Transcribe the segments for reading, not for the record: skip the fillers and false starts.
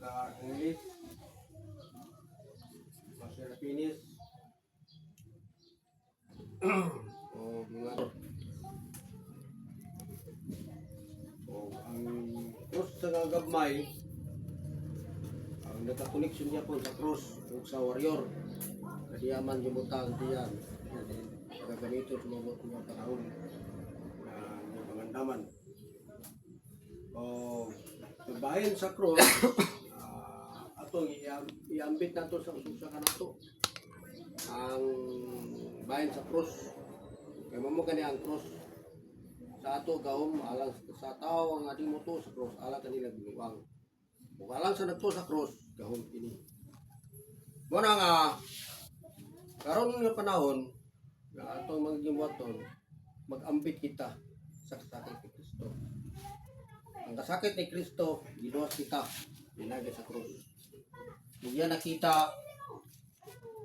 ka-English. Masya na finish. O, mga ang cross sa gagabmay, ang nagka-connection niya po sa cross o sa warrior. Kadiyaman yung butang diyan. Ganito sumabot ng panahon na yung pangandaman. O, bahin sa cross, atong iambit na ito sa ususa ka na ito. Ang bahin sa cross, kaya mamagani ang cross. Sa ato gawom, alang sa tao ang ating moto sa cross, alang kanila binuwang. Kung alang sa nagto sa cross, gawom ini. Muna nga, karon ng panahon, na atong magiging waton, mag-ambit kita sa kasakit ni Kristo. Ang kasakit ni Kristo, ginuwas kita, dinagay sa cross. Diyan nakita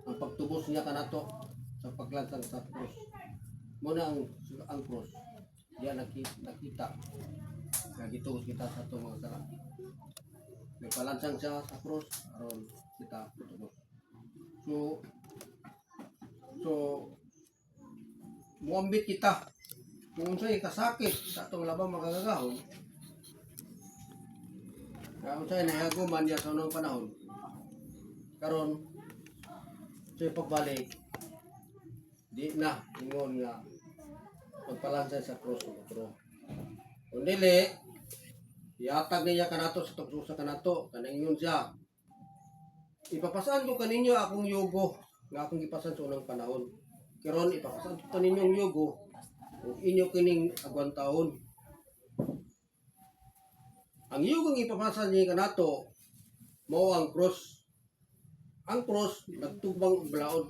ang pagtubos niya kanato sa paglansang sa cross. Muna ang cross. Diyan nakita na gitubos kita sa itong mga sala. Nagpalansang siya sa cross, aron kita tutubos. So muambit kita kung sa'y kasakit sa itong labang magagahon. Kung sa'y nahaguman niya sa unang panahon, karon sa'y pagbalik, di na, ingon nga, pagpalansay sa cross o kutro. Kung dili, iatag niya kanato sa tukso kanato, kaningon siya. Ipapasan ko kaninyo akong yugo, nga akong ipasan sa unang panahon. Karon ipapasan ko kaninyong yugo, kung inyo kining agwan taon. Ang yugong ipapasan niya kanato, mao ang cross. Ang cross, nagtubang blaod.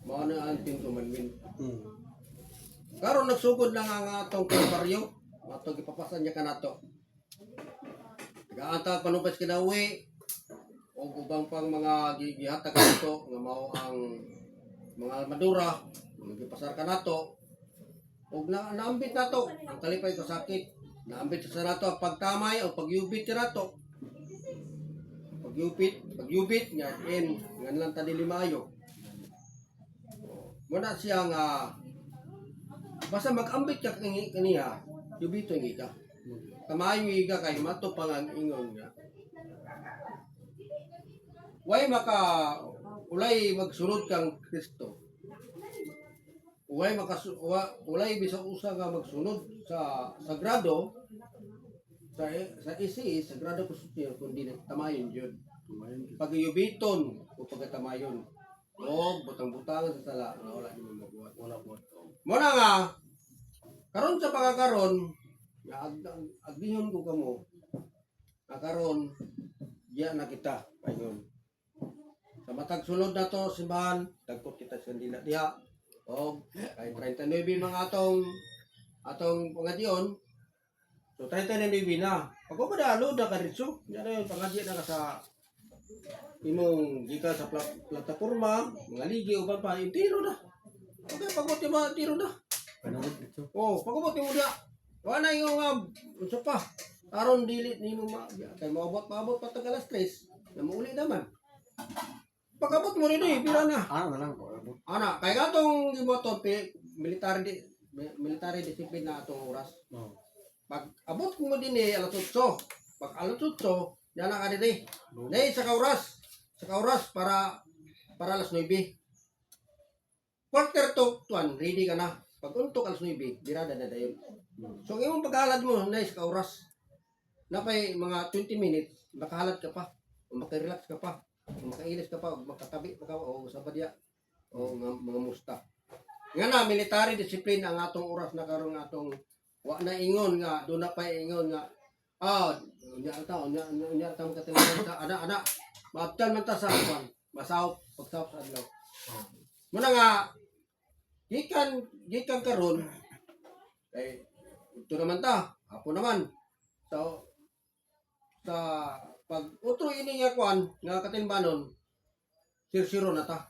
Mao na ang Ten Commandments. Karon nagsugod lang ang atong kalbaryo, atong ipapasan niya kanato. Gaanta panupas kinawi o ubang pang mga gihatag kanto nga mao ang mga armadura, nagipasar kanato. Og naambit nato ang kalipay kasakit. Naambit sa nato ang pagtamay o pagyubit kanato. Pagyubit nya in nganlan ta dili maayo. Muna siya nga basta mag-ambit ka kaniya, yubito ng ika. Tamayo ika kay mato pang ang ingon nga. Ulay magsunod kang Kristo. Ulay bisa usa nga magsunod sa sagrado sa isi sagrado kusutyo kundi tamayon jud. Pagyubiton o pagtamayon. O butang-butang sa sala nga wala nimo mabuhat. Wala buhat. Muna nga karon sa pagkakaron nga agdingon ko kamo nga karon diya na kita paingon. Sa matag sulod na to simbahan, dagkot kita sa dila diha. O kay 39 mga atong pangadion. So 39 na. Pag ko madalo da ka ritso, diyan na pangadi na ka sa imong gikan sa plataporma, mga ligi uban pa intiro na. Okay, pagod mo intiro na. Oh, pagod mo dia. Wala yung unsa pa. Aron dili nimo kay maabot pa tag alas 3. Na mauli naman. Pagabot mo rin pila na. Ana, kay gatong giboton military discipline na atong oras. Pag abot mo din alas 8. Pag alas 8, yan ka din Nay sa kauras. Sa kauras para alas 9. Quarter to 1, ready ka na. Pag untok alas 9, birada na dayon. So imong paghalad mo nay sa kauras. Napay mga 20 minutes, makahalad ka pa. O makarelax ka pa. Makailis ka pa, makatabi pa ka, o sa badya, o mga musta. Nga na, military discipline ang atong oras na karon nga atong wa na ingon nga, doon na pa ingon nga, unya ta makatingan sa, ana, maabtan man ta sa kwan, masahop, pagsahop sa adlaw. Muna nga, gikan karon, kay, ito naman ta, ako naman, so, sa pag utro ini nga kwan nga katimbanon 0-0 na ta.